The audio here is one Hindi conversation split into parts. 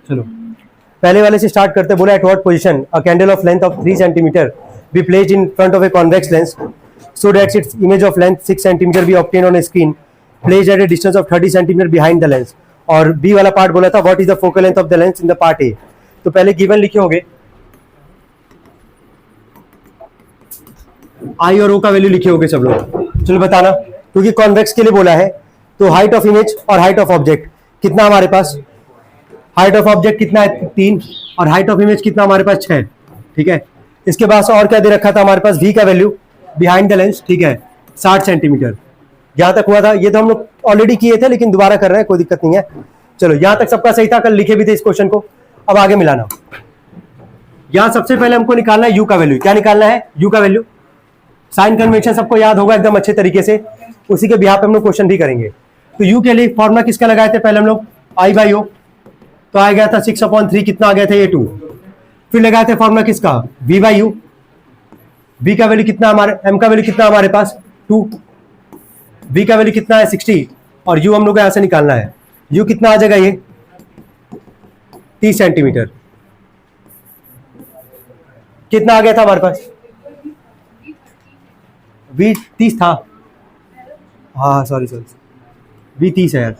चलो पहले वाले से स्टार्ट करते, बोला at what position a candle of length of 3 centimetre be placed in front of a convex lens so that its image of length 6 cm be obtained on a screen placed at a distance of 30 cm behind the lens. और बी वाला पार्ट बोला था what is the focal length of the lens in the part A. तो पहले गिवन लिखे होंगे, आई और ओ का वैल्यू लिखे होंगे सब लोग. चलो बताना, क्योंकि कॉन्वेक्स के लिए बोला है. तो हाइट ऑफ इमेज और हाइट ऑफ ऑब्जेक्ट कितना हमारे पास, हाइट ऑफ ऑब्जेक्ट कितना है 3 और हाइट ऑफ इमेज कितना हमारे पास 6. ठीक है, इसके बाद और क्या दे रखा था हमारे पास, वी का वैल्यू बिहाइंड द लेंस. ठीक है, 60 सेंटीमीटर. यहां तक हुआ था, ये तो हम लोग ऑलरेडी किए थे लेकिन दोबारा कर रहे हैं, कोई दिक्कत नहीं है. चलो यहां तक सबका सही था, कल लिखे भी थे इस क्वेश्चन को. अब आगे मिलाना. यहां सबसे पहले हमको निकालना है यू का वैल्यू. क्या निकालना है, यू का वैल्यू. साइन कन्वेंशन सबको याद होगा एकदम अच्छे तरीके से, उसी के बिहाफ पे हम लोग क्वेश्चन भी करेंगे. तो यू के लिए फॉर्मुला किसका लगाए थे पहले हम लोग, आई बाई ओ. तो आ गया था 6/3, कितना आ गया था ये 2. फिर लगाए थे फॉर्मुला किसका, वी बाई यू. v का वैल्यू कितना हमारे, m का वैल्यू कितना हमारे पास 2, v का वैल्यू कितना है 60 और u हम लोग को यहां से निकालना है. u कितना आ जाएगा ये 30 सेंटीमीटर. कितना आ गया था हमारे पास, v 30 था. हाँ सॉरी v 30 है यार.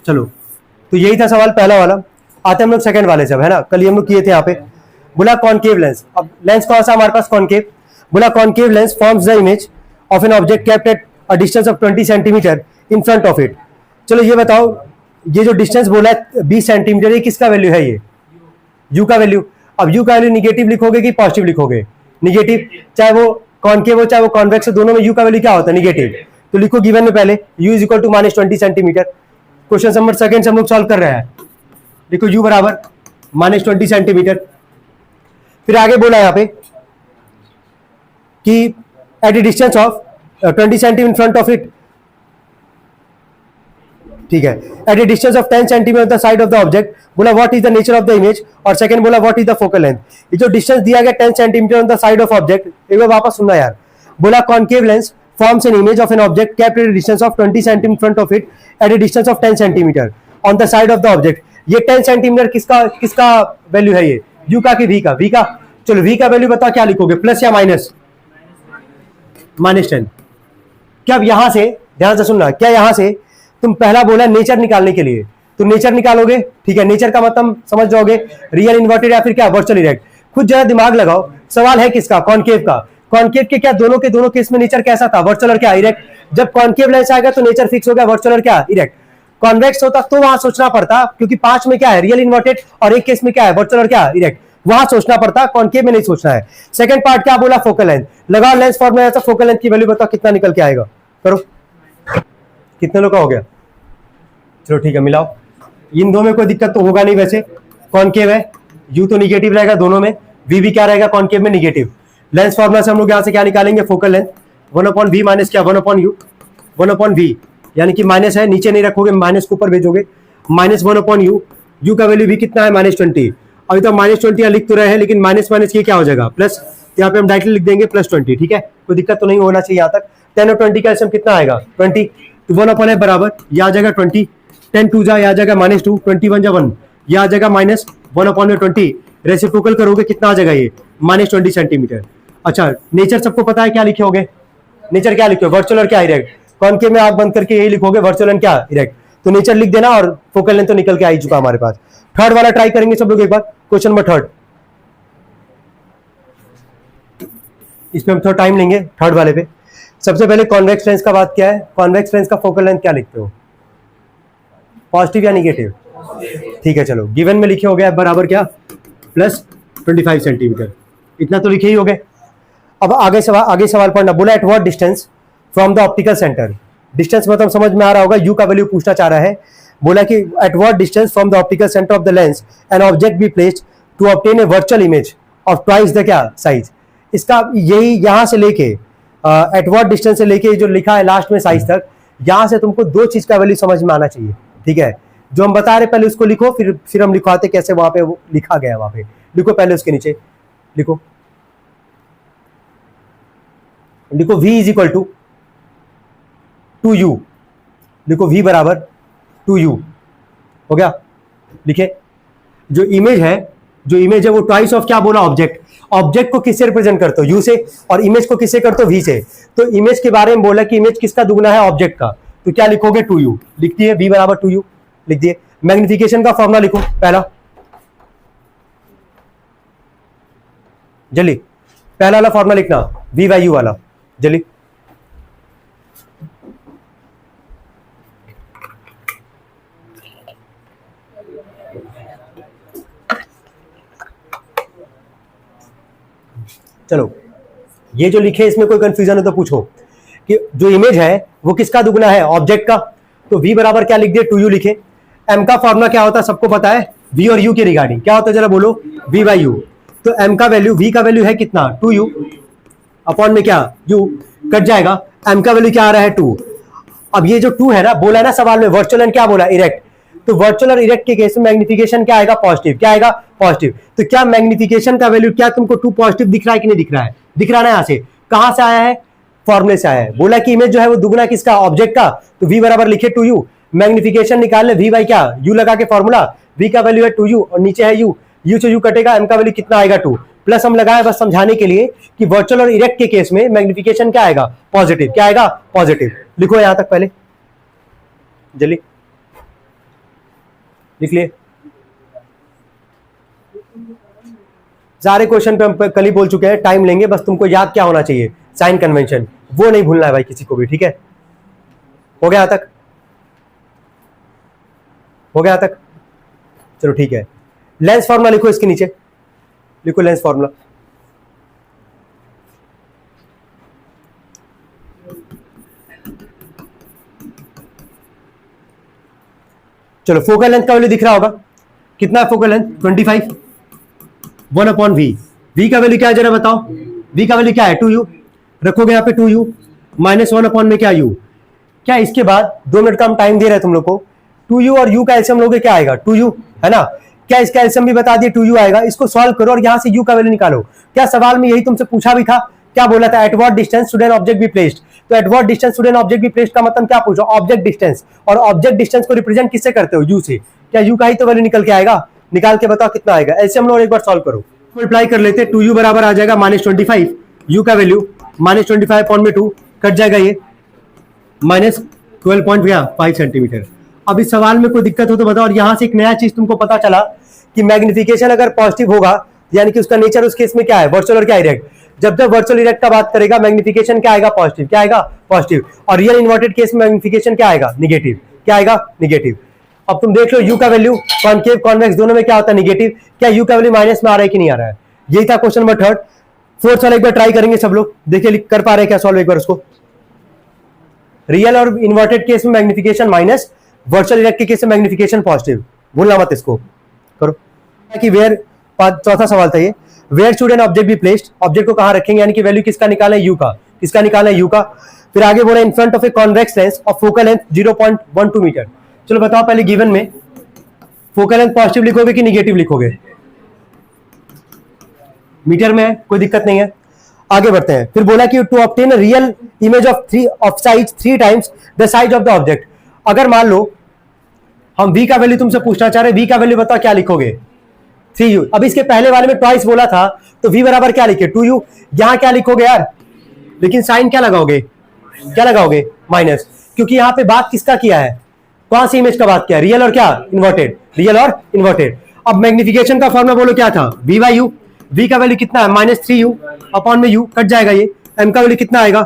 चलो तो यही था सवाल पहला वाला. आते हम लोग सेकंड वाले से, है ना, कल हम लोग किए थे. यहाँ पे बोला कॉनकेव लेंस. अब लेंस कौन सा हमारे पास, कॉनकेव. बोला concave lens forms the image of an object kept at a distance of 20 centimetre in front of it. चलो ये बताओ, ये जो डिस्टेंस बोला है 20 सेंटीमीटर, ये किसका वैल्यू है, ये यू का वैल्यू. अब यू का वैल्यू निगेटिव लिखोगे कि पॉजिटिव लिखोगे, निगेटिव. चाहे वो कॉनकेव हो चाहे वो कॉन्वेक्स, दोनों में यू का वैल्यू क्या होता है, निगेटिव. तो लिखो गिवन में पहले u is equal to -20 centimetre. Question number second से हम लोग सॉल्व कर रहे हैं. देखो u बराबर -20 सेंटीमीटर. फिर आगे बोला यहाँ पे कि at a distance of 20 centimetre front of it. ठीक है, at a distance of 10 centimetre the side of the object. बोला what is the nature of the image, और सेकंड बोला what is the focal length. ये जो डिस्टेंस दिया गया 10 centimetre on the side of object, एक बार वापस सुनना यार. बोला concave lens forms an image of an object kept at a distance of 20 cm in front of it at a distance of 10 cm on the side of the object. ये 10 cm किसका वैल्यू है, ये u का कि v का, v का. चलो v का वैल्यू बताओ क्या लिखोगे, प्लस या माइनस, -10. क्या यहां से ध्यान से सुनना, क्या यहां से तुम पहला बोला नेचर निकालने के लिए, तो नेचर निकालोगे. ठीक है, नेचर का मतलब समझ जाओगे, रियल इन्वर्टेड या फिर क्या वर्चुअल इरेक्ट. खुद जरा दिमाग लगाओ, सवाल है किसका, कॉनकेव का. कॉनकेव के क्या दोनों के दोनों केस में नेचर कैसा था, वर्चुअल और क्या इरेक्ट. जब कॉनकेव लेंस आएगा तो नेचर फिक्स हो गया, वर्चुअल और क्या इरेक्ट. कॉन्वेक्स होता तो वहां सोचना पड़ता, क्योंकि 5 में क्या है रियल इन्वर्टेड और एक केस में क्या है वर्चुअल और क्या इरेक्ट, वहां सोचना पड़ता, कॉनकेव में नहीं सोचना है. सेकंड पार्ट क्या बोला, फोकल लेंथ. लगाओ लेंस फॉर्मूला ऐसा, फोकल लेंथ की वैल्यू बताओ कितना निकल के आएगा. करो, कितने लोग का हो गया. चलो ठीक है, मिलाओ. इन दो में कोई दिक्कत तो होगा नहीं, वैसे कॉनकेव है, यू तो निगेटिव रहेगा दोनों में, वी भी क्या रहेगा कॉनकेव में निगेटिव. लेंस फॉर्मूला से हम लोग यहां से क्या निकालेंगे, फोकल लेंथ 1/v माइनस क्या 1/u, 1/v, यानी कि माइनस है नीचे नहीं रखोगे, माइनस को ऊपर भेजोगे, -1/u. u का वैल्यू भी कितना है -20. अभी तो -20 लिख तो रहे हैं, लेकिन माइनस माइनस ये क्या हो जाएगा प्लस. यहाँ पे हम डायरेक्टली लिख देंगे +20. ठीक है, कोई दिक्कत तो नहीं होना चाहिए यहाँ तक. 10 और 20 का कितना आएगा 20, तो 1/n बराबर यह आ जाएगा 20. 10 2 जा, आ जाएगा -2, 21 जा 1, यह आ जाएगा -1/20. रेसिप्रोकल करोगे कितना आ जाएगा ये -20 सेंटीमीटर. अच्छा, नेचर सबको पता है, क्या लिखे होगे, नेचर क्या लिखे, वर्चुअल और क्या इरेक्ट. कॉनकेव में आंख बंद करके यही लिखोगे, वर्चुअल एंड क्या इरेक्ट. तो नेचर लिख देना और फोकल लेंथ तो निकल के आ ही चुका हमारे पास. थर्ड वाला ट्राई करेंगे सब लोग एक बार, क्वेश्चन नंबर 3. इस पे हम थोड़ा टाइम लेंगे थर्ड वाले पे. सबसे पहले कॉन्वेक्स लेंस का बात क्या है, कॉन्वेक्स लेंस का फोकल लेंथ क्या लिखते हो, पॉजिटिव या निगेटिव. ठीक है, चलो गिवन में लिखे हो गया बराबर क्या +25 सेंटीमीटर. इतना तो लिखे ही हो गए. अब आगे सवाल पढ़ना. बोला eight what distance from the optical centre. Distance मतलब समझ में आ रहा होगा, यू का वैल्यू पूछना चाह रहा है। बोला कि at what distance from the optical centre of the lens an object be placed to obtain a virtual image of twice the क्या साइज। इसका यही यहां से लेके एट व्हाट डिस्टेंस से लेके जो लिखा है लास्ट में साइज तक, यहां से तुमको दो चीज का वैल्यू समझ में आना चाहिए, ठीक है। जो हम बता रहे पहले उसको लिखो, फिर हम लिखवाते कैसे वहां पे वो लिखा गया, वहां पे लिखो पहले, उसके नीचे लिखो v is equal to U, लिखो v बराबर टू यू, हो गया। लिखे जो इमेज है वो ट्वाइस ऑफ क्या बोला, ऑब्जेक्ट। ऑब्जेक्ट को किससे रिप्रेजेंट करते हो, यू से, और इमेज को किससे करते हो, वी से। तो इमेज के बारे में बोला कि इमेज किसका दुगना है, ऑब्जेक्ट का, तो क्या लिखोगे, टू यू लिख दिए, v बराबर टू यू लिख दिए। मैग्निफिकेशन का फॉर्मूला लिखो पहला, जल्दी पहला वाला फॉर्मूला लिखना, v बाई यू वाला, जल्दी। चलो ये जो लिखे इसमें कोई कंफ्यूजन है तो पूछो कि जो इमेज है वो किसका दुगना है, ऑब्जेक्ट का। तो v बराबर क्या लिख दिए, टू यू लिखे। m का फॉर्मूला क्या होता है सबको पता है, v और u के रिगार्डिंग क्या होता है, जरा बोलो, v बाई यू। तो m का वैल्यू, v का वैल्यू है कितना, टू यू, अपॉन में क्या u कट जाएगा, m का वैल्यू क्या आ रहा है, टू। अब ये जो टू है ना, बोला ना सवाल में वर्चुअल एंड क्या बोला, इरेक्ट। तो वर्चुअल और इरेक्ट के केस में मैग्निफिकेशन क्या आएगा, पॉजिटिव। क्या आएगा, पॉजिटिव। तो क्या मैग्निफिकेशन का वैल्यू क्या तुमको टू पॉजिटिव दिख रहा है कि नहीं दिख रहा है, दिख रहा है ना। यहाँ से कहां से आया है, फॉर्मूले से आया है। बोला कि इमेज जो है वो दुगना किसका, ऑब्जेक्ट का, तो v बराबर लिखे टू यू। मैग्निफिकेशन निकालने v बाई क्या, u लगा के फॉर्मूला, v का वैल्यू है टू यू और नीचे है u, u से u कटेगा, m का वैल्यू कितना आएगा, टू। प्लस हम लगाए बस समझाने के लिए कि वर्चुअल और इरेक्ट के केस में मैग्निफिकेशन क्या आएगा, पॉजिटिव। क्या आएगा, पॉजिटिव। लिखो यहां तक पहले, जल्दी लिख लिए। सारे क्वेश्चन पे हम कल ही बोल चुके हैं, टाइम लेंगे, बस तुमको याद क्या होना चाहिए, साइन कन्वेंशन, वो नहीं भूलना है भाई किसी को भी, ठीक है। हो गया यहां तक, हो गया यहां तक, चलो ठीक है। लेंस फॉर्मूला लिखो इसके नीचे, लिखो लेंस फॉर्मूला। चलो फोकल लेंथ का वैल्यू दिख रहा होगा, कितना है focal length, 25, 1 upon V. V का वैल्यू क्या है जरा बताओ, वी का वैल्यू क्या है, टू यू, रखोगे यहाँ पे टू यू, माइनस 1 अपॉन में क्या यू। क्या इसके बाद 2 मिनट का हम टाइम दे रहे हैं तुम लोग को, टू यू और यू का एलसीएम लोगे, क्या आएगा, टू यू, है ना। क्या इसका एलसीएम भी बता दिए, टू यू आएगा। इसको सॉल्व करो और यहाँ से यू का वैल्यू निकालो। क्या सवाल में यही तुमसे पूछा भी था, क्या बोला था, at what distance should an object be placed. तो at what distance should an object be placed का मतलब क्या पूछो, ऑब्जेक्ट डिस्टेंस, और ऑब्जेक्ट डिस्टेंस को रिप्रेजेंट किससे करते हो, यू से। क्या यू का ही तो वैल्यू निकल के आएगा, निकाल के बताओ कितना आएगा। एलसीएम लो एक बार सॉल्व करो, मल्टीप्लाई कर लेते हैं। टू यू बराबर आ जाएगा -25, यू का वैल्यू -25 अपॉन में 2 कट जाएगा, ये -12.5 सेंटीमीटर। अब इस सवाल में कोई दिक्कत हो तो बताओ। और यहां से एक नया चीज तुमको पता चला कि मैग्निफिकेशन अगर पॉजिटिव होगा, यानी कि उसका नेचर उस केस में क्या है, वर्चुअल और क्या इरेक्ट। जब जब वर्चुअल इरेक्ट का बात करेगा मैग्निफिकेशन क्या आएगा, पॉजिटिव। क्या आएगा, पॉजिटिव। और रियल इन्वर्टेड केस में मैग्निफिकेशन क्या आएगा, निगेटिव। क्या आएगा, निगेटिव। अब तुम देख लो यू का वैल्यू कॉनकेव कॉन्वेक्स दोनों में क्या होता है, निगेटिव। क्या यू का वैल्यू माइनस में आ रहा है कि नहीं आ रहा है, यही था क्वेश्चन नंबर 3। फोर्थ वाला एक बार ट्राई करेंगे सब लोग, देखिए कर पा रहे हैं क्या सॉल्व एक बार उसको। रियल और इन्वर्टेड केस में मैग्निफिकेशन माइनस, वर्चुअल इरेक्ट के केस में मैग्निफिकेशन पॉजिटिव, भूलना मत इसको। करो कि वेयर, चौथा सवाल था ये, where should an object be placed, object को कहां रखेंगे, यानी कि वैल्यू किसका निकालना है, यू का। किसका निकालना है, यू का। फिर आगे बोला in front of a convex lens of focal length 0.12 metre. चलो बताओ पहले गिवन में फोकल लेंथ पॉजिटिव लिखोगे कि निगेटिव लिखोगे, मीटर में है, कोई दिक्कत नहीं है। आगे बढ़ते हैं। फिर बोला कि to obtain real image of size 3 times the size of the object. अगर मान लो हम v का वैल्यू तुमसे पूछना चाह रहे हैं, v का वैल्यू बताओ क्या लिखोगे, 3u। अब इसके पहले वाले में ट्वाइस बोला था, तो v बराबर क्या लिखे, 2u। यहां क्या लिखोगे यार, लेकिन साइन क्या लगाओगे, क्या लगाओगे, माइनस, क्योंकि यहां पे बात किसका किया है, कौन सी इमेज का बात किया, रियल और क्या इन्वर्टेड, रियल और इन्वर्टेड। अब मैग्निफिकेशन का फॉर्मूला बोलो क्या था, v बाई यू। v का वैल्यू कितना है, -3u अपॉन में u कट जाएगा, ये m का वैल्यू कितना आएगा,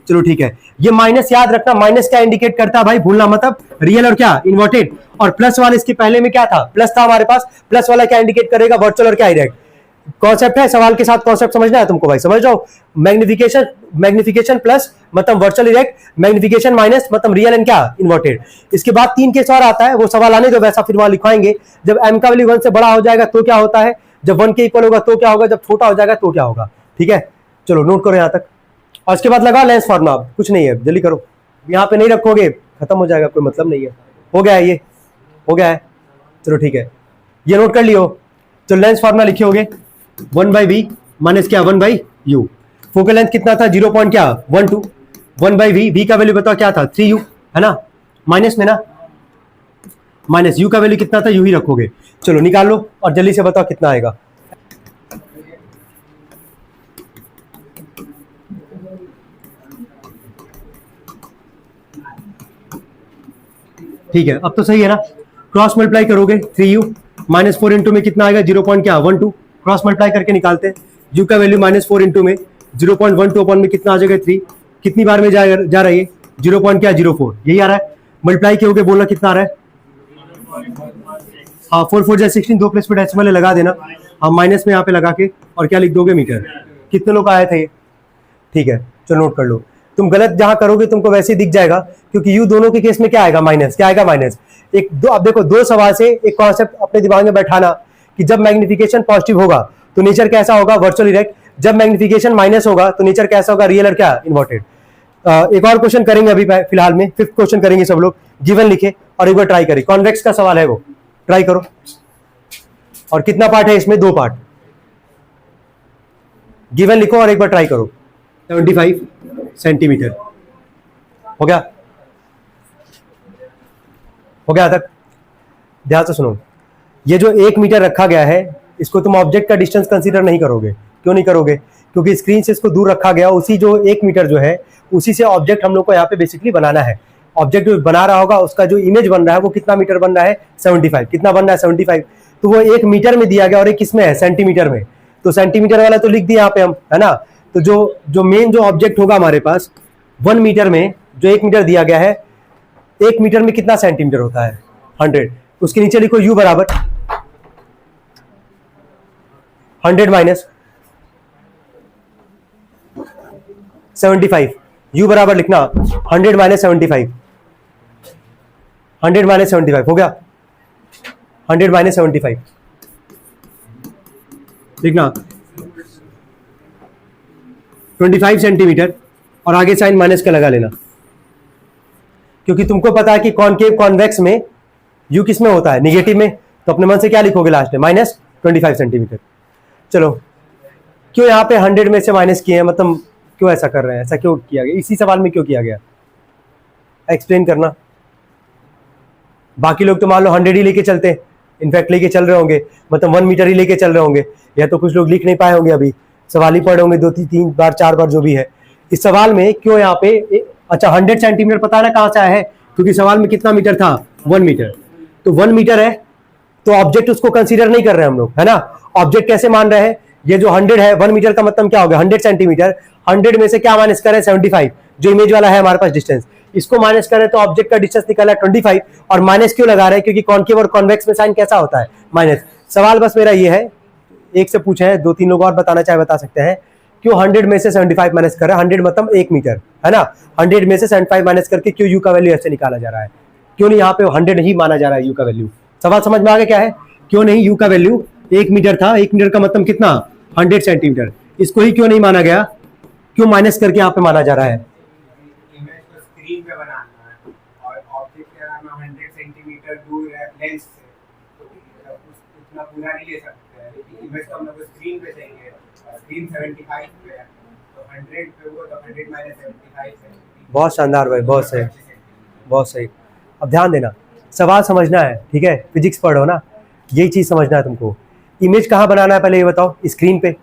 चलो ठीक है। ये माइनस याद रखना, माइनस क्या इंडिकेट करता है भाई, भूलना मतलब, रियल और क्या इन्वर्टेड। और प्लस वाला इसके पहले में क्या था, प्लस था हमारे पास, प्लस वाला क्या इंडिकेट करेगा, वर्चुअल और क्या इरेक्ट। कॉन्सेप्ट है, सवाल के साथ कॉन्सेप्ट समझना है तुमको भाई, समझ जाओ। मैग्निफिकेशन, मैग्निफिकेशन प्लस मतलब वर्चुअल इरेक्ट, मैग्निफिकेशन माइनस मतलब रियल एंड क्या इन्वर्टेड। इसके बाद 3 केस और आता है, वो सवाल आने दो, वैसा फिर वहां लिखवाएंगे। जब m का वैल्यू 1 से बड़ा हो जाएगा तो क्या होता है, जब 1 के इक्वल होगा तो क्या होगा, जब छोटा हो जाएगा तो क्या होगा। ठीक है, चलो नोट करो यहां तक। और उसके बाद लगा लेंस फॉर्मूला, कुछ नहीं है, जल्दी करो। यहाँ पे नहीं रखोगे खत्म हो जाएगा, कोई मतलब नहीं है। हो गया है, ये हो गया है, चलो ठीक है, ये नोट कर लियो। तो लेंस फॉर्मूला लिखे होगे 1/v माइनस क्या 1/u। फोकल लेंथ कितना था 0 पॉइंट क्या 12, 1/v, v का वैल्यू बताओ क्या था 3u है ना, माइनस में ना, माइनस u का वैल्यू कितना था, u ही रखोगे। चलो निकाल लो और जल्दी से बताओ कितना आएगा। ठीक है, अब तो सही है ना। क्रॉस मल्टीप्लाई करोगे 3u माइनस 4 इंटू में कितना आएगा 0 पॉइंट क्या 12, क्रॉस मल्टीप्लाई करके निकालते हैं। u का वैल्यू माइनस 4 इंटू में 0.12 अपॉन में कितना आ जाएगा 3, कितनी बार में जा रहा है ये 0 पॉइंट क्या 04, यही आ रहा है। मल्टीप्लाई किया बोलना कितना आ रहा है, हाँ 4 4 16, 2 प्लस में डेसिमल लगा देना, हाँ माइनस में यहाँ पे लगा के और क्या लिख दोगे मीटर। कितने लोग आए थे ये, ठीक है चलो नोट कर लो। तुम गलत जहां करोगे तुमको वैसे ही दिख जाएगा, क्योंकि यू दोनों के केस में क्या आएगा माइनस, क्या आएगा माइनस। एक दो, अब देखो 2 सवाल से एक कॉन्सेप्ट अपने दिमाग में बैठाना कि जब मैग्निफिकेशन पॉजिटिव होगा तो नेचर कैसा होगा वर्चुअल इरेक्ट, जब मैग्निफिकेशन माइनस होगा तो नेचर कैसा होगा रियल और क्या इन्वर्टेड। एक और क्वेश्चन करेंगे अभी फिलहाल में, 5th क्वेश्चन करेंगे सब लोग। गिवन लिखे और एक बार ट्राई करें, कॉन्वेक्स का सवाल है वो, ट्राई करो। और कितना पार्ट है इसमें, 2 पार्ट। गिवन लिखो और एक बार ट्राई करो। 75 सेंटीमीटर हो गया, हो गया तक। ध्यान से सुनो, ये जो 1 मीटर रखा गया है इसको तुम ऑब्जेक्ट का डिस्टेंस कंसीडर नहीं करोगे। क्यों नहीं करोगे, क्योंकि स्क्रीन से इसको दूर रखा गया, उसी जो 1 मीटर जो है उसी से ऑब्जेक्ट हम लोग को यहाँ पे बेसिकली बनाना है। ऑब्जेक्ट जो बना रहा होगा उसका जो इमेज बन रहा है वो कितना मीटर बन रहा है 75, कितना बन रहा है 75। तो वो 1 मीटर में दिया गया और एक किसमें है सेंटीमीटर में, तो सेंटीमीटर वाला तो लिख दिया यहाँ पे हम, है ना। तो जो मेन जो ऑब्जेक्ट होगा हमारे पास 1 मीटर में, जो 1 मीटर दिया गया है, 1 मीटर में कितना सेंटीमीटर होता है 100। उसके नीचे लिखो u बराबर 100 माइनस 75, u बराबर लिखना 100 माइनस 75, 100 माइनस 75 हो गया, 100 माइनस 75 लिखना 25 सेंटीमीटर और आगे साइन माइनस का लगा लेना, क्योंकि तुमको पता है कि कॉनकेव कॉन्वेक्स में u किस में होता है निगेटिव में, तो अपने मन से क्या लिखोगे लास्ट में माइनस 25 सेंटीमीटर। चलो क्यों यहाँ पे 100 में से माइनस किए हैं, मतलब क्यों ऐसा कर रहे हैं, ऐसा क्यों किया गया, इसी सवाल में क्यों किया गया एक्सप्लेन करना। बाकी लोग तो मान लो 100 ही लेके चलते, इनफैक्ट लेके चल रहे होंगे, मतलब 1 मीटर ही लेके चल रहे होंगे, या तो कुछ लोग लिख नहीं पाए होंगे, अभी सवाल ही पढ़े होंगे 2-3 बार 4 बार जो भी है। इस सवाल में क्यों यहाँ पे अच्छा 100 सेंटीमीटर पता है ना कहाँ से आया है, क्योंकि सवाल में कितना मीटर था 1 मीटर, तो 1 मीटर है तो ऑब्जेक्ट उसको कंसीडर नहीं कर रहे हैं हम लोग, है ना। ऑब्जेक्ट कैसे मान रहे हैं, ये जो 100 है 1 मीटर का मतलब क्या हो गया 100 सेंटीमीटर, 100 में से क्या माइनस करें 75, जो इमेज वाला है हमारे पास डिस्टेंस, इसको माइनस करें तो ऑब्जेक्ट का डिस्टेंस निकला 25। और माइनस क्यों लगा रहे हैं, क्योंकि कॉनकेव और कॉन्वेक्स में साइन कैसा होता है माइनस। सवाल बस मेरा ये है, एक से पूछे हैं, 2-3 लोग और बताना चाहे बता सकते हैं, क्यों 100 में से 75 माइनस कर रहा है, 100 मतलब 1 मीटर है ना, 100 में से 75 माइनस करके क्यों यू का वैल्यू ऐसे निकाला जा रहा है, क्यों नहीं यहाँ पे 100 ही माना जा रहा है यू का वैल्यू। सवाल समझ में आ गया क्या है, क्यों नहीं यू का वैल्यू 1 मीटर था, 1 मीटर का मतलब कितना 100 सेंटीमीटर, इसको ही क्यों नहीं माना गया, क्यों माइनस करके यहाँ पे माना जा रहा है। इमेज को स्क्रीन पे बनाना है और ऑब्जेक्ट के अलावा 100 सेंटीमीटर दूर है लेंस से, तो उतना पूरा नहीं ले सकते हैं, लेकिन इमेज को हम लोग स्क्रीन पे चाहिए, स्क्रीन 75 पे है तो 100 पे होगा तो 100 माइनस 75 है। बहुत शानदार भाई, बहुत सही, बहुत सही। अब ध्यान देना, सवाल समझना है, ठीक है, फिजिक्स पढ़ो ना, यही चीज समझना है तुमको। इमेज कहाँ बनाना है पहले ये बताओ, स्क्रीन पे।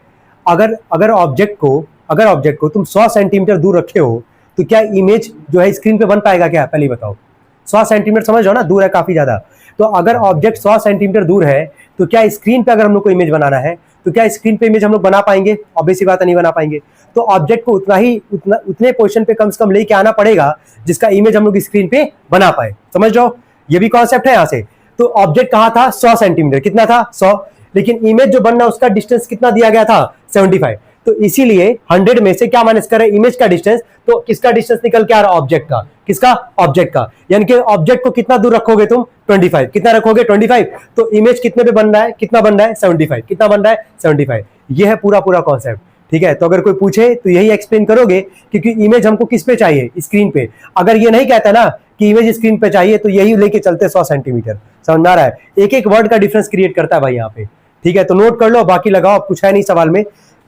अगर ऑब्जेक्ट को तुम 100 सेंटीमीटर दूर रखे हो तो क्या इमेज जो है स्क्रीन पे बन पाएगा क्या, पहले बताओ। 100 सेंटीमीटर समझ रहे हो ना, दूर है काफी ज्यादा, तो अगर ऑब्जेक्ट 100 सेंटीमीटर दूर है तो क्या स्क्रीन पे अगर हम लोग को इमेज बनाना है तो क्या स्क्रीन पे इमेज हम लोग बना पाएंगे, ऑब्वियस सी बात है नहीं बना पाएंगे। तो ऑब्जेक्ट को उतने पोजीशन पे कम से कम लेके आना पड़ेगा जिसका इमेज हम लोग स्क्रीन पे बना पाए, समझ जाओ, ये भी कॉन्सेप्ट है यहाँ से। तो ऑब्जेक्ट कहाँ था 100 सेंटीमीटर, कितना था 100, लेकिन इमेज जो बनना उसका डिस्टेंस कितना दिया गया था 75। तो इसीलिए 100 में से क्या माइनस करें इमेज का डिस्टेंस, तो किसका डिस्टेंस निकल के आ रहा ऑब्जेक्ट का, किसका ऑब्जेक्ट का, यानी कि ऑब्जेक्ट को कितना दूर रखोगे तुम 25, कितना रखोगे 25, तो इमेज कितने पे बन रहा है, कितना बन रहा है 75, कितना बन रहा है 75। ये है पूरा पूरा कॉन्सेप्ट, ठीक है। तो अगर कोई पूछे तो यही एक्सप्लेन करोगे क्योंकि इमेज हमको किस पे चाहिए, स्क्रीन पे। अगर ये नहीं कहता ना कि इमेज स्क्रीन पे चाहिए तो यही लेके चलते 100 सेंटीमीटर, समझ में आ रहा है। एक एक वर्ड का डिफरेंस क्रिएट करता है भाई यहाँ पे, ठीक है। तो नोट कर लो, बाकी लगाओ, कुछ है नहीं सवाल में।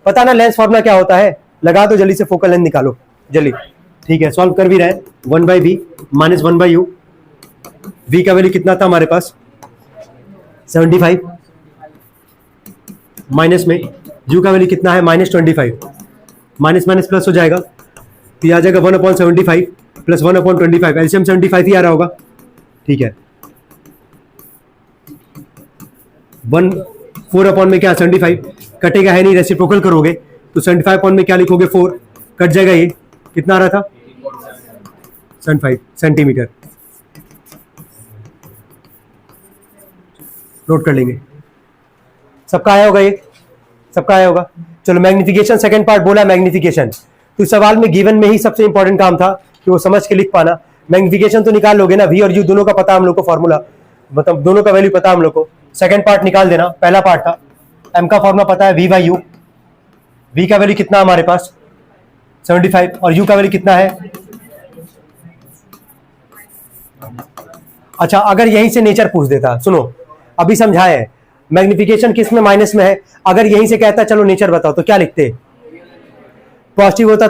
पता ना लेंस फॉर्मूला क्या होता है, लगा दो जल्दी से, फोकल लेंथ निकालो जल्दी, ठीक है। सॉल्व कर भी रहे, 1/v माइनस 1/u, v का वैल्यू कितना था हमारे पास 75, माइनस में u का वैल्यू कितना है -25, माइनस माइनस प्लस हो जाएगा तो ये आ जाएगा 1/75 प्लस 1/25, एलसीएम 75 ही आ रहा होगा, ठीक है। 4 अपॉन में क्या 75 कटेगा है नहीं, रेसिप्रोकल करोगे तो 75 अपॉन में क्या लिखोगे 4, कट जाएगा, ये कितना आ रहा था 75 सेंटीमीटर, नोट कर लेंगे। सबका आया होगा, ये सबका आया होगा। चलो मैग्निफिकेशन सेकंड पार्ट बोला, मैग्निफिकेशन तो सवाल में गिवन में ही सबसे इंपॉर्टेंट काम था कि वो समझ के लिख पाना। मैग्निफिकेशन तो निकाल लोगे ना, वी और यू दोनों का पता हम लोग को, फॉर्मूला मतलब दोनों का वैल्यू पता हम लोग को। सेकंड पार्ट निकाल देना, पहला पार्ट था एम का फॉर्मूला पता है v/u, v का वैल्यू कितना हमारे पास 75 और u का वैल्यू कितना है। अच्छा अगर यहीं से नेचर पूछ देता, सुनो अभी समझाए, मैग्निफिकेशन किस में माइनस में है, अगर यहीं से कहता चलो नेचर बताओ तो क्या लिखते, पॉजिटिव होता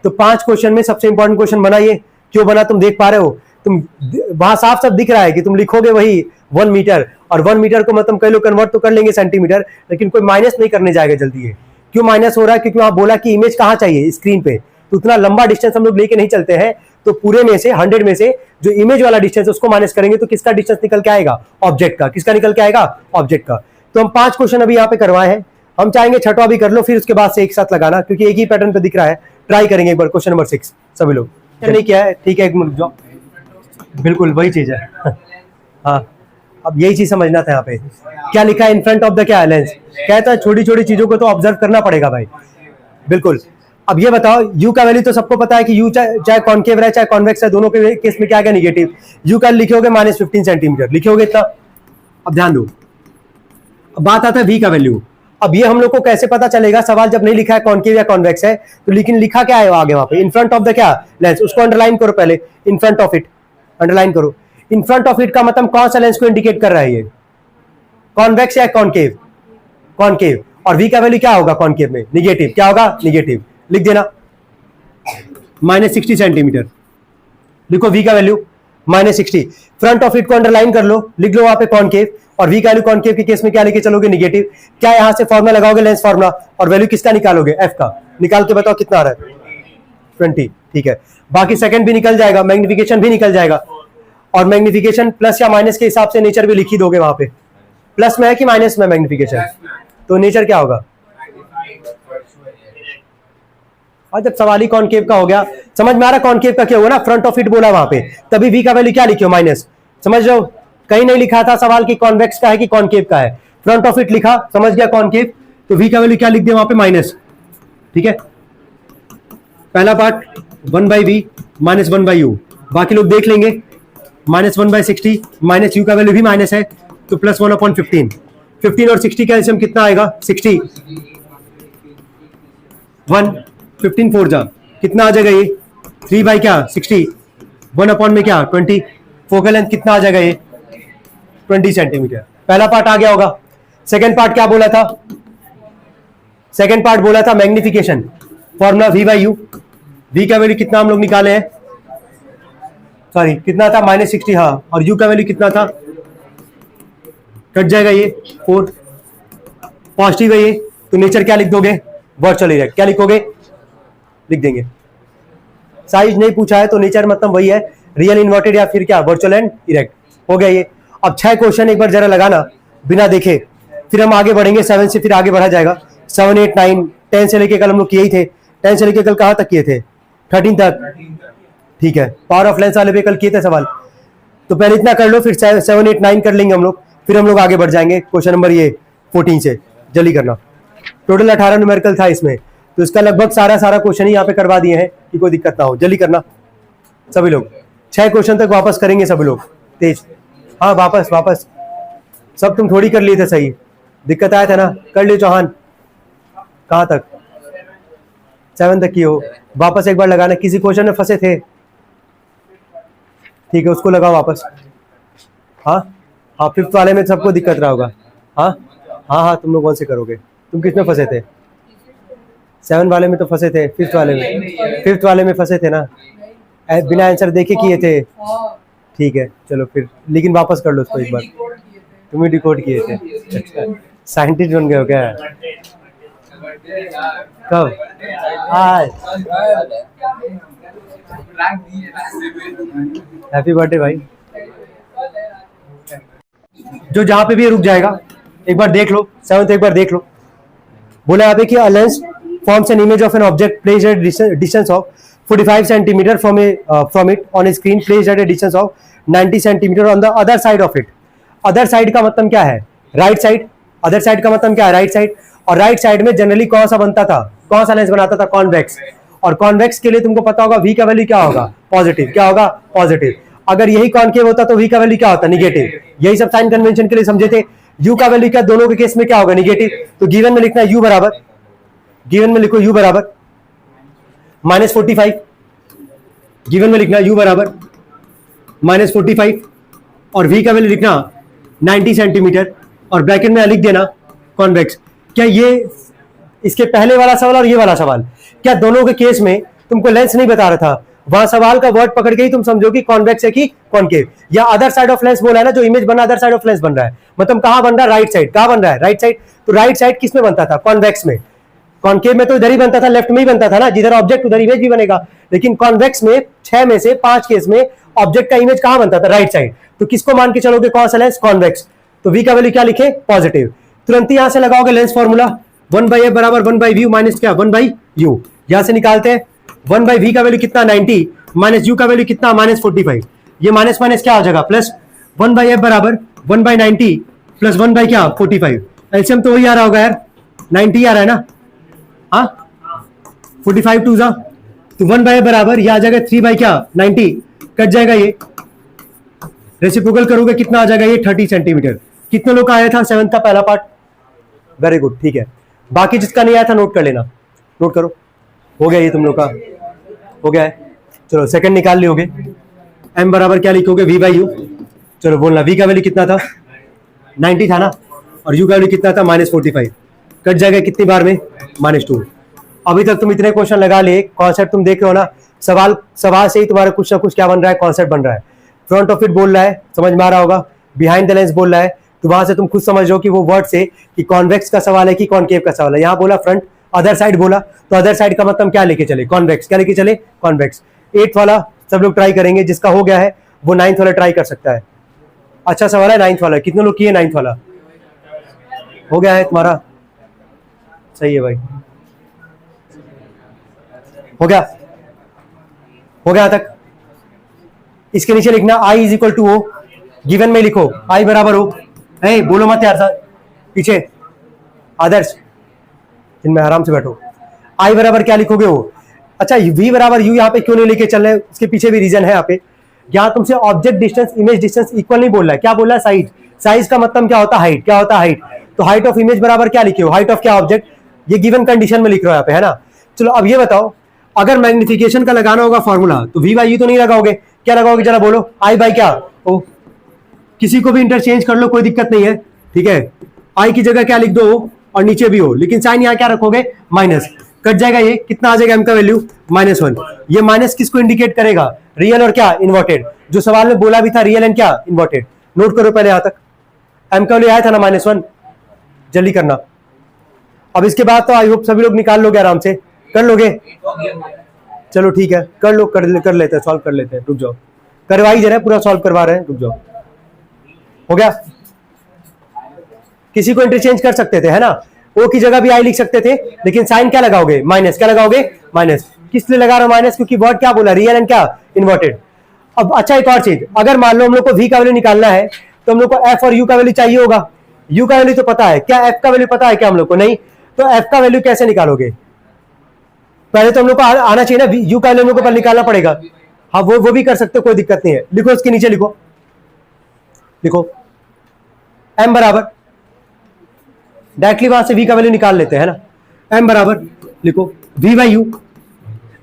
तो 5 क्वेश्चन में सबसे इंपॉर्टेंट क्वेश्चन बना ये। क्यों बना तुम देख पा रहे हो, तुम वहां साफ साफ दिख रहा है कि तुम लिखोगे वही 1 मीटर, और 1 मीटर को मतलब कई लोग कन्वर्ट तो कर लेंगे सेंटीमीटर, लेकिन कोई माइनस नहीं करने जाएगा जल्दी। है क्यों माइनस हो रहा है, क्योंकि वहां बोला कि इमेज कहाँ चाहिए स्क्रीन पे, तो उतना लंबा डिस्टेंस हम लोग लेके नहीं चलते हैं। तो पूरे में से 100 में से जो इमेज वाला डिस्टेंस उसको माइनस करेंगे तो किसका डिस्टेंस निकल के आएगा, ऑब्जेक्ट का। किसका निकल के आएगा, ऑब्जेक्ट का। तो हम 5 क्वेश्चन अभी यहाँ पे करवाए हैं, हम चाहेंगे छठवा भी कर लो, फिर उसके बाद से एक साथ लगाना, क्योंकि एक ही पैटर्न पे दिख रहा है। ट्राई करेंगे एक बार क्वेश्चन नंबर 6 सभी लोग, नहीं किया है ठीक है, एक मिनट जाओ, बिल्कुल वही चीज है हाँ अब यही चीज समझना था। यहाँ पे क्या लिखा है, इन फ्रंट ऑफ द क्या लेंस, कहता है छोटी छोटी चीजों को तो ऑब्जर्व करना पड़ेगा भाई, बिल्कुल। अब ये बताओ u का वैल्यू तो सबको पता है कि u चाहे कॉन्केव रहे चाहे कॉन्वेक्स है, दोनों के केस में क्या क्या निगेटिव। u का लिखोगे -15 सेंटीमीटर लिखोगे इतना। अब ध्यान दो, अब बात आता है v का वैल्यू। अब ये हम लोग को कैसे पता चलेगा, सवाल जब नहीं लिखा है कॉन्केव या कॉन्वेक्स है तो, लेकिन लिखा क्या है आगे वहां पे, इन फ्रंट ऑफ द क्या लेंस, उसको अंडरलाइन करो पहले, in front of it underline करो। इन फ्रंट ऑफ इट का मतलब कौन सा लेंस को इंडिकेट कर रहा है, ये कॉन्वेक्स या कॉन्केव, कॉन्केव। और v का वैल्यू क्या होगा कॉन्केव में, निगेटिव, क्या होगा निगेटिव, लिख देना -60 सेंटीमीटर, लिखो v का वैल्यू -60। फ्रंट ऑफ इट को अंडरलाइन कर लो, लिख लो वहां पे कॉन्केव, और v का वैल्यू कॉन्केव के केस में क्या लेके चलोगे, निगेटिव। क्या यहां से फॉर्मूला लगाओगे लेंस फॉर्मूला, और वैल्यू किसका निकालोगे, f का। निकाल के बताओ कितना आ रहा है 20, ठीक है। बाकी सेकंड भी निकल जाएगा, मैग्निफिकेशन भी निकल जाएगा, और मैग्निफिकेशन प्लस या माइनस के हिसाब से नेचर भी लिख ही दोगे वहां पे। प्लस में है कि माइनस में मैग्निफिकेशन, तो नेचर क्या होगा। और जब सवाल ही कॉन्केव का हो गया, समझ में आ रहा कॉन्केव का क्या होगा ना, फ्रंट ऑफ इट बोला वहां पे, तभी v का वैल्यू क्या लिखियो माइनस, समझ लो। कहीं नहीं लिखा था सवाल की कॉन्वेक्स का है कि कॉन्केव का है, फ्रंट ऑफ इट लिखा, समझ गया कॉन्केव, तो v का वैल्यू क्या लिख दिया वहां पे माइनस, ठीक है। पहला पार्ट 1/v माइनस 1/u, बाकी लोग देख लेंगे, -1/60 माइनस u का वैल्यू भी माइनस है तो +1/15। 15 और 60 का एलसीएम कितना आएगा 60, 1 15 4 जा कितना आ जाएगा ये 3 बाई क्या 60, 1 अपॉन में क्या 20। फोकल लेंथ कितना आ जाएगा ये 20 सेंटीमीटर। पहला पार्ट आ गया होगा। सेकंड पार्ट क्या बोला था, सेकंड पार्ट बोला था मैग्निफिकेशन, फॉर्मूला v/u, v का वैल्यू कितना हम लोग निकाले हैं, सॉरी कितना था -60, हाँ, और u का वैल्यू कितना था, कट जाएगा ये 4, पॉजिटिव है ये, तो नेचर क्या लिख दोगे, वर्चुअल इरेक्ट, क्या लिखोगे, लिख देंगे। साइज नहीं पूछा है तो नेचर मतलब वही है, रियल इन्वर्टेड या फिर क्या वर्चुअल एंड इरेक्ट, हो गया ये। अब 6 क्वेश्चन एक बार जरा लगाना बिना देखे, फिर हम आगे बढ़ेंगे 7 से, फिर आगे बढ़ा जाएगा 7 8 9 10 से लेके कल हम लोग किए ही थे, 10 से लेके कल कहाँ तक किए थे 13 तक, ठीक है। पावर ऑफ लेंस वाले पे कल किए थे सवाल, तो पहले इतना कर लो, फिर 7 8 9 कर लेंगे हम लोग, फिर हम लोग आगे बढ़ जाएंगे क्वेश्चन नंबर ये 14 से। जल्दी करना। टोटल 18 न्यूमेरिकल था इसमें, तो इसका लगभग सारा क्वेश्चन ही यहाँ पे करवा दिए हैं कि कोई दिक्कत ना हो। जल्दी करना सभी लोग। 6 क्वेश्चन तक वापस करेंगे सभी लोग तेज। हाँ वापस सब तुम थोड़ी कर लिए थे सही, दिक्कत आया था ना, कर लिए चौहान। कहाँ तक? 7 तक की हो। वापस एक बार लगाना, किसी क्वेश्चन में फंसे थे, ठीक है उसको लगाओ वापस। हाँ 5th वाले में सबको दिक्कत रहा होगा। हाँ तुम लोग कौन से करोगे? तुम किस में फंसे थे? 7 वाले में तो फंसे थे, 5th वाले में फंसे थे ना, बिना आंसर देखे किए थे। ठीक है चलो फिर, लेकिन वापस कर लो उसको एक बार। तुम ही डिकोड किए थे? अच्छा साइंटिस्ट बन गए हो क्या? कब? आज। हैप्पी बर्थडे भाई। जो जहां पे भी रुक जाएगा एक बार देख लो, 7th एक बार देख लो। बोला यहाँ पे कि lens forms an image of an object placed at a distance of 45 centimeter from it on a screen placed at a distance of 90 centimeter on the other side of it. Other side का मतलब क्या है? Right side. अदर साइड का मतलब क्या है? Right side. और राइट साइड में जनरली कौन सा बनता था, कौन सा लेंस बनाता था? कॉन्वेक्स। और कॉन्वेक्स के लिए तुमको पता होगा v का वैल्यू क्या होगा? पॉजिटिव। क्या होगा? पॉजिटिव। अगर यही कॉन्केव होता तो v का वैल्यू क्या होता? निगेटिव। यही सब साइन कन्वेंशन के लिए समझे थे। u का वैल्यू क्या? दोनों के केस में क्या होगा? निगेटिव। तो गिवन में लिखना u बराबर, गिवन में लिखो u बराबर -45। गिवन में लिखना u बराबर -45 और v का वैल्यू लिखना 90 सेंटीमीटर और ब्रैकेट में लिख देना कॉन्वेक्स। क्या ये इसके पहले वाला सवाल और ये वाला सवाल, क्या दोनों के केस में तुमको लेंस नहीं बता रहा था? वहां सवाल का वर्ड पकड़ के ही तुम समझो कि कॉन्वेक्स है कि कॉन्केव। या अदर साइड ऑफ लेंस बोला है ना, जो इमेज बना अदर साइड ऑफ लेंस बन रहा है, मतलब कहां बन रहा है? Right side. कहां बन रहा है? Right side. तो राइट साइड किस में बनता था? कॉन्वेक्स में। कॉन्केव में तो इधर ही बनता था, लेफ्ट में ही बनता था ना, जिधर ऑब्जेक्ट उधर इमेज भी बनेगा। लेकिन कॉन्वेक्स में 6 में से 5 केस में ऑब्जेक्ट का इमेज कहां बनता था? Right side. तो किसको मान के चलोगे? कौन सा लेंस? कॉन्वेक्स। तो v का वैल्यू क्या लिखे? पॉजिटिव। तुरंत ही यहां से लगाओगे लेंस फॉर्मूला 1/f बराबर 1/v माइनस क्या? 1/u। यहां से निकालते हैं 1/v का वैल्यू कितना? 90 माइनस u का वैल्यू कितना? -45। ये माइनस माइनस क्या हो जाएगा? प्लस। 1/f बराबर 1/90 प्लस 1 क्या? 45। एलसीएम तो वही आ रहा होगा यार, 90 आ रहा है ना। हाँ 45 2 जा तो 1/f बराबर यह आ जाएगा 3 क्या? 90। कट जाएगा ये, रेसिप्रोकल करोगे कितना आ जाएगा? ये 30 सेंटीमीटर। कितने लोग का आया था? 7 का पहला पार्ट। वेरी गुड, ठीक है। बाकी जिसका नहीं आया था नोट कर लेना, नोट करो। हो गया ये तुम लोग का, हो गया है। चलो सेकंड निकाल लियोगे। m बराबर क्या लिखोगे? v/u। चलो बोलना, v का वैल्यू कितना था? 90 था ना, और u का वैल्यू कितना था? -45। कट जाएगा कितनी बार में? -2। अभी तक तुम इतने क्वेश्चन लगा लिए, कॉन्सेप्ट तुम देख रहे हो ना। सवाल से ही तुम्हारा कुछ ना कुछ क्या बन रहा है? कॉन्सेप्ट बन रहा है। फ्रंट ऑफ इट बोल रहा है, समझ में आ रहा होगा। बिहाइंड द लेंस बोल रहा है, तो वहां से तुम खुद समझ लो कि वो वर्ड से कि कॉन्वेक्स का सवाल है कि कॉन्केव का सवाल है। यहाँ बोला फ्रंट, अदर साइड बोला, तो अदर साइड का मतलब क्या लेके चले? कॉन्वेक्स। क्या लेके चले? कॉन्वेक्स। 8th वाला सब लोग ट्राई करेंगे, जिसका हो गया है वो 9th वाला ट्राई कर सकता है। अच्छा सवाल है 9th वाला। कितने लोग किए 9th वाला? हो गया है तुम्हारा? सही है भाई, हो गया, हो गया तक। इसके नीचे लिखना i = o। गिवन में लिखो i बराबर हो, बोलो मत यार सर पीछे, आदर्श इनमें आराम से बैठो। i बराबर क्या लिखोगे? हो। अच्छा v बराबर u यहाँ पे क्यों नहीं लेके चल रहे? उसके पीछे भी रीजन है। यहाँ पे यहाँ तुमसे object distance, image distance equal नहीं बोल रहा है। क्या बोल रहा है? साइज। साइज का मतलब क्या होता है? हाइट। क्या होता है? हाइट। तो हाइट ऑफ इमेज बराबर क्या लिखे हो? हाइट ऑफ क्या? ऑब्जेक्ट। ये गिवन कंडीशन में लिख रहे हो यहाँ पे, है ना। चलो अब ये बताओ, अगर मैग्निफिकेशन का लगाना होगा फॉर्मूला तो v/u तो नहीं लगाओगे, क्या लगाओगे? जरा बोलो। i क्या? ओ, किसी को भी इंटरचेंज कर लो, कोई दिक्कत नहीं है, ठीक है। i की जगह क्या लिख दो? और नीचे भी हो, लेकिन साइन यहाँ क्या रखोगे? माइनस। कट जाएगा ये, कितना आ जाएगा m का वैल्यू? -1। ये माइनस किसको इंडिकेट करेगा? रियल और क्या? इन्वर्टेड। जो सवाल में बोला भी था, रियल एंड क्या? इन्वर्टेड। नोट करो पहले यहाँ तक। m का वैल्यू आया था ना -1। जल्दी करना। अब इसके बाद तो आई होप सभी लोग निकाल लोगे, आराम से कर लोगे। चलो ठीक है, कर लो, कर लेते हैं, सॉल्व कर लेते हैं। रुक जाओ, करवा ही दे रहे हैं, पूरा सॉल्व करवा रहे हैं, रुक जाओ। हो गया? किसी को इंटरचेंज कर सकते थे, है ना। ओ की जगह भी आई लिख सकते थे, लेकिन साइन क्या लगाओगे? माइनस। क्या लगाओगे? माइनस। किस लिए लगा रहा हूं माइनस? क्योंकि वर्ड क्या बोला? रियल एंड क्या? इन्वर्टेड। अब अच्छा एक और चीज, अगर मान लो हम लोग को v का वैल्यू निकालना है तो हम लोग को एफ और यू का वैल्यू चाहिए होगा। यू का वैल्यू तो पता है, क्या एफ का वैल्यू पता है क्या हम लोग को? नहीं। तो एफ का वैल्यू कैसे निकालोगे? पहले तो हम लोग को आना चाहिए ना, यू का वैल्यू हम लोग को पहले निकालना पड़ेगा। हाँ वो भी कर सकते हो, कोई दिक्कत नहीं है। लिखो इसके नीचे लिखो, लिखो m बराबर, डायरेक्टली वहां से v का वैल्यू निकाल लेते हैं ना। m बराबर लिखो v बाई यू।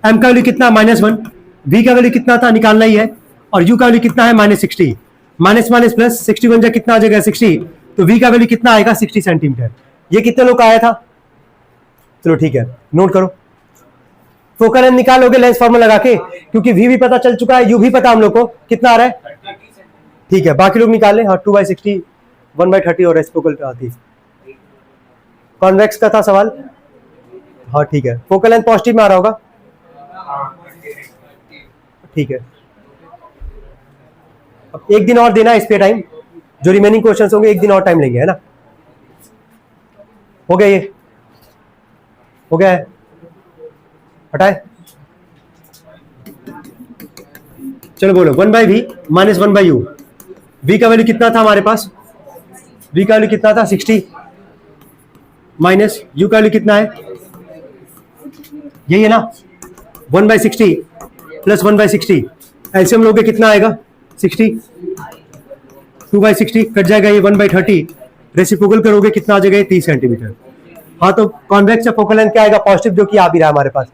m का वैल्यू कितना? -1। v का वैल्यू कितना था निकालना ही है, और u का वैल्यू कितना है? -60। माइनस माइनस प्लस 60 बन जाए कितना आ जाएगा? 60। तो v का वैल्यू कितना आएगा? 60 सेंटीमीटर। ये कितने लोग का आया था? चलो ठीक है, नोट करो। फोकल लेंथ निकालोगे लेंस फॉर्मूला लगा के, क्योंकि v भी पता चल चुका है, u भी पता हम लोग को कितना आ रहा है। ठीक है, बाकी लोग निकाल लें। हाँ 2/60, 1/30 और रेसिप्रोकल पे आती। कॉन्वेक्स का था सवाल। हाँ ठीक है, फोकल लेंथ पॉजिटिव में आ रहा होगा। ठीक है, अब एक दिन और देना इस पे टाइम, जो रिमेनिंग क्वेश्चंस होंगे एक दिन और टाइम लेंगे, है ना। हो गया, ये हो गया है, हटाए। चलो बोलो 1/v माइनस 1/u। v का वैल्यू कितना था हमारे पास? v का वैल्यू कितना था? 60 माइनस u का वैल्यू कितना है? यही है ना, 1/60 प्लस 1/60। एलसीएम लोगे कितना आएगा? 60। 2/60 कट जाएगा, ये 1/30। रेसिप्रोकल करोगे कितना आ जाएगा? 30 सेंटीमीटर। हाँ तो कॉन्वेक्स या फोकल लेंथ क्या आएगा? पॉजिटिव, जो कि आ भी रहा है हमारे पास।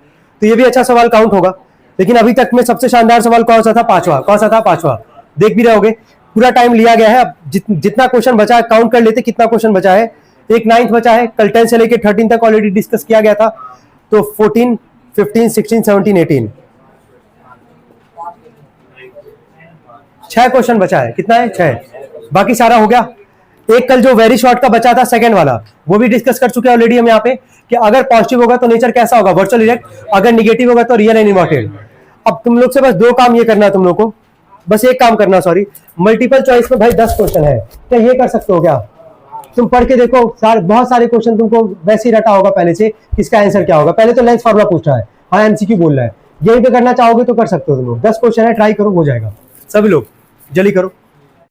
तो ये भी अच्छा सवाल काउंट होगा। लेकिन अभी तक में सबसे शानदार सवाल कौन सा था? पांचवा। कौन सा था? पांचवा। देख भी रहे होगे, पूरा टाइम लिया गया है। अब जितना क्वेश्चन बचा है काउंट कर लेते, कितना क्वेश्चन बचा है। एक 9th बचा है, कल 10 से लेकर 13 तक ऑलरेडी डिस्कस किया गया था। तो 14, 15, 16, 17, 18 6 क्वेश्चन बचा है। कितना है? 6। बाकी सारा हो गया। एक कल जो वेरी शॉर्ट का बचा था सेकंड वाला, वो भी डिस्कस कर चुके हैं ऑलरेडी हम यहाँ पे, कि अगर पॉजिटिव होगा तो नेचर कैसा होगा? Virtual erect. अगर निगेटिव होगा तो रियल एंड इनवर्टेड। अब तुम लोग से बस 2 काम ये करना है, तुम लोग को बस एक काम करना, सॉरी। मल्टीपल चॉइस में भाई 10 क्वेश्चन है, क्या ये कर सकते हो क्या? तुम पढ़ के देखो, बहुत सारे क्वेश्चन तुमको वैसे ही रटा होगा पहले से, किसका आंसर क्या होगा। पहले तो लेंस फार्मूला पूछ रहा है, हाँ एमसीक्यू बोल रहा है। यही पे करना चाहोगे तो कर सकते हो तुम लोग। 10 क्वेश्चन है, ट्राई करो, हो जाएगा। सभी लोग जल्दी करो।